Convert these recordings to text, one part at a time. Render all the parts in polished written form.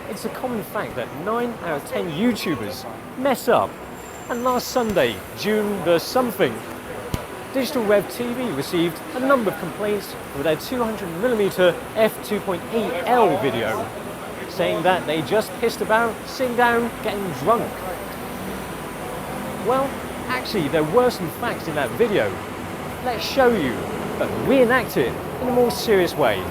It's a common fact that 9 out of 10 YouTubers mess up. And last Sunday, June the something, Digital Rev TV received a number of complaints for their 200mm f2.8L video, saying that they just pissed about, sitting down, getting drunk. Well, actually there were some facts in that video. Let's show you, but reenact it in a more serious way.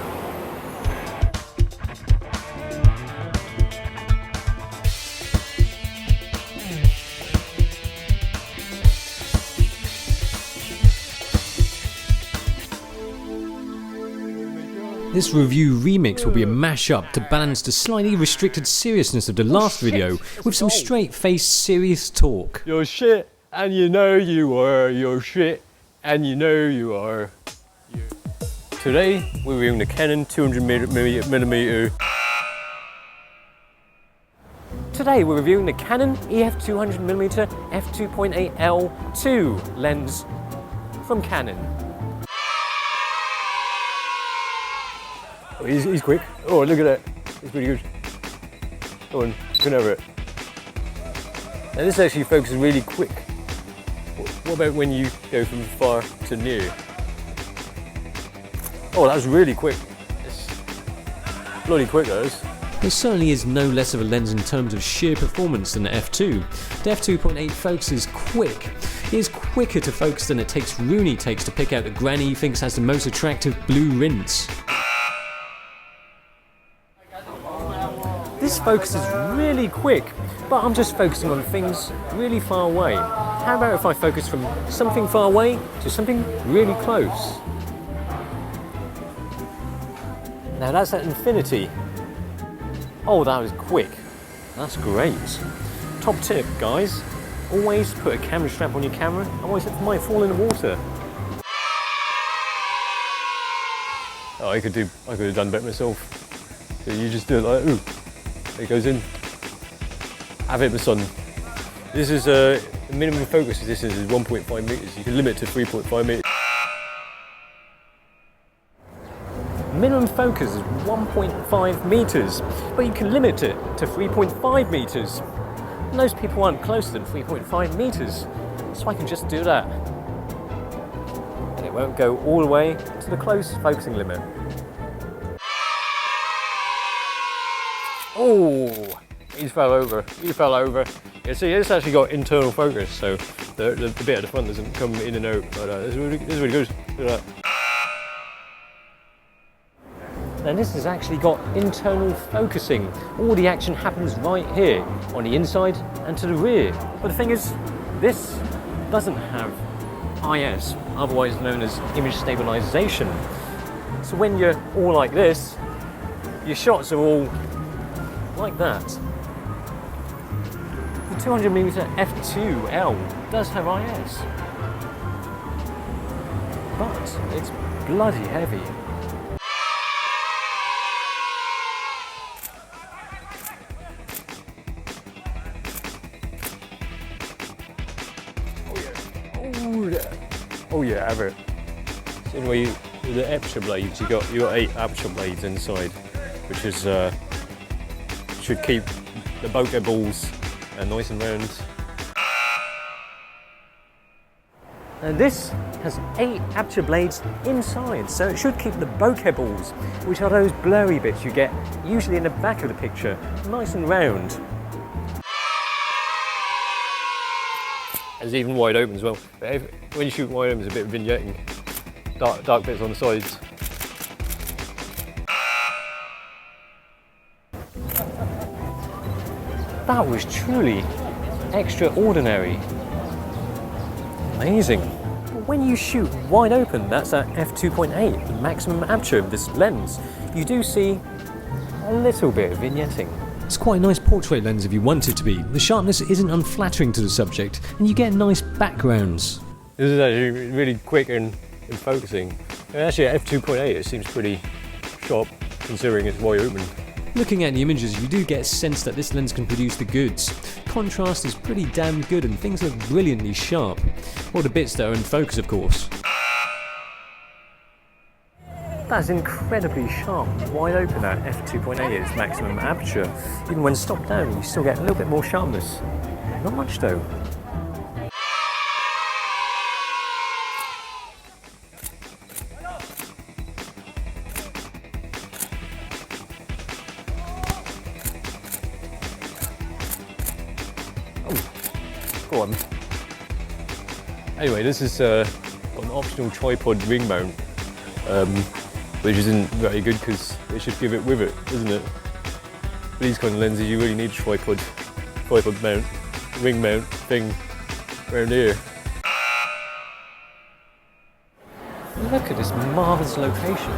This review remix will be a mashup to balance the slightly restricted seriousness of the last video with some straight-faced serious talk. You're shit, and you know you are. You're shit, and you know you are. Today we're reviewing the Canon 200mm. Today we're reviewing the Canon EF 200mm f2.8L2 lens from Canon. Oh, he's quick. Oh, look at that. It's pretty good. Go on, turn over it. Now this actually focuses really quick. What about when you go from far to near? Oh, that was really quick. It's bloody quick, that is. It certainly is no less of a lens in terms of sheer performance than the f2. The f2.8 focuses quick. It is quicker to focus than it takes Rooney takes to pick out the granny he thinks has the most attractive blue rinse. This focus is really quick, but I'm just focusing on things really far away. How about if I focus from something far away to something really close? Now that's at infinity. Oh, that was quick. That's great. Top tip, guys. Always put a camera strap on your camera, otherwise it might fall in the water. Oh, I could have done better myself. So you just do it like, ooh. It goes in. Have it in the sun. This is the minimum focus distance is 1.5 meters. You can limit to 3.5 meters. Minimum focus is 1.5 meters, but you can limit it to 3.5 meters. Most people aren't closer than 3.5 meters, so I can just do that. And it won't go all the way to the close focusing limit. Oh, he fell over. He fell over. You see, it's actually got internal focus, so the bit at the front doesn't come in and out like that. This is really good. Look at that. And this has actually got internal focusing. All the action happens right here, on the inside and to the rear. But the thing is, this doesn't have IS, otherwise known as image stabilization. So when you're all like this, your shots are all like that. The 200mm f2L does have IS, but it's bloody heavy. Oh yeah, have it. So anyway, with the Aperture blades, you got 8 Aperture blades inside, which is should keep the bokeh balls nice and round. And this has 8 Aperture blades inside, so it should keep the bokeh balls, which are those blurry bits you get usually in the back of the picture, nice and round. It's even wide open as well. But when you shoot wide open, there's a bit of vignetting, dark bits on the sides. That was truly extraordinary. Amazing. But when you shoot wide open, that's at f2.8, the maximum aperture of this lens, you do see a little bit of vignetting. It's quite a nice portrait lens if you want it to be. The sharpness isn't unflattering to the subject, and you get nice backgrounds. This is actually really quick in focusing. And actually at f2.8 it seems pretty sharp considering it's wide open. Looking at the images, you do get a sense that this lens can produce the goods. Contrast is pretty damn good and things look brilliantly sharp. All the bits that are in focus, of course. That's incredibly sharp, wide open at f2.8 at its maximum aperture. Even when stopped down, you still get a little bit more sharpness. Not much though. Go on. Anyway, this is got an optional tripod ring mount, which isn't very good because they should give it with it, isn't it? For these kind of lenses, you really need a tripod mount, ring mount thing around here. Look at this marvellous location.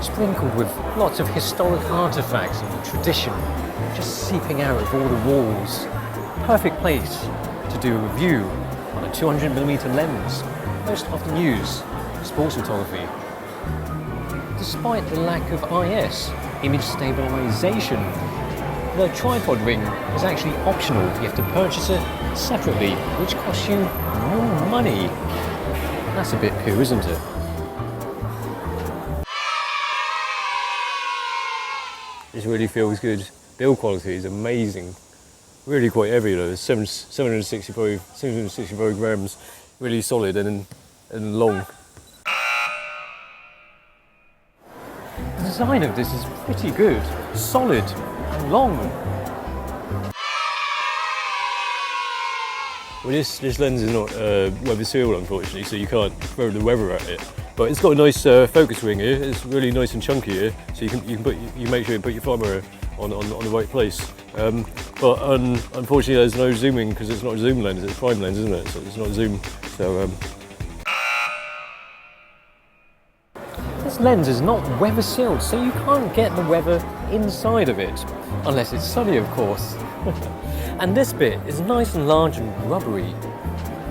Sprinkled with lots of historic artefacts and tradition, just seeping out of all the walls. Perfect place to do a review on a 200mm lens, most often used in sports photography. Despite the lack of IS, image stabilization, the tripod ring is actually optional. You have to purchase it separately, which costs you more money. That's a bit poo, isn't it? This really feels good. Build quality is amazing. Really quite heavy though. It's 765 grams, really solid and long. The design of this is pretty good, solid and long. Well, this lens is not weather sealed, unfortunately, so you can't throw the weather at it. But it's got a nice focus ring here. It's really nice and chunky here, so you make sure you put your camera on the right place. But unfortunately, there's no zooming because it's not a zoom lens. It's a prime lens, isn't it? So it's not zoom. So this lens is not weather sealed, so you can't get the weather inside of it, unless it's sunny, of course. And this bit is nice and large and rubbery,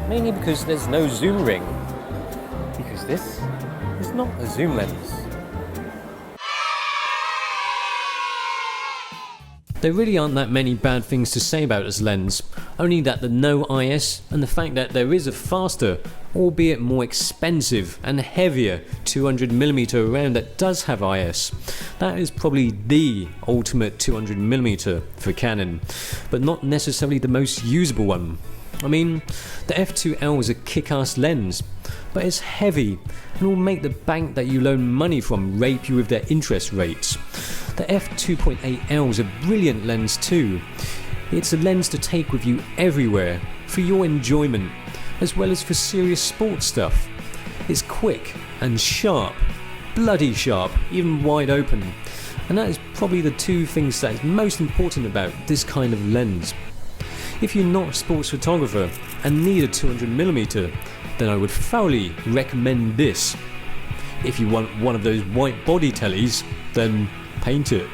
mainly because there's no zoom ring, because this is not a zoom lens. There really aren't that many bad things to say about this lens, only that the no IS and the fact that there is a faster, albeit more expensive and heavier 200mm around that does have IS. That is probably the ultimate 200mm for Canon, but not necessarily the most usable one. I mean, the f2L is a kick-ass lens, but it's heavy and will make the bank that you loan money from rape you with their interest rates. The f2.8L is a brilliant lens too. It's a lens to take with you everywhere for your enjoyment, as well as for serious sports stuff. It's quick and sharp, bloody sharp, even wide open, and that is probably the two things that is most important about this kind of lens. If you're not a sports photographer and need a 200mm, then I would thoroughly recommend this. If you want one of those white body tellies, then paint it.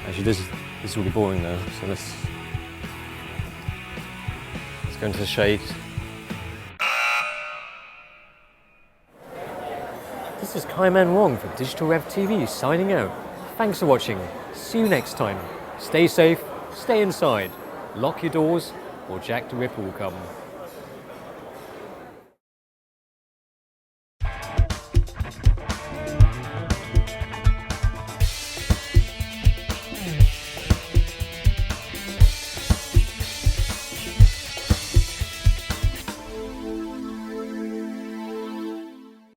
Actually, this is really boring now, so let's go into the shade. This is Kaiman Wong from Digital Rev TV signing out. Thanks for watching. See you next time. Stay safe, stay inside, lock your doors, or Jack the Ripper will come.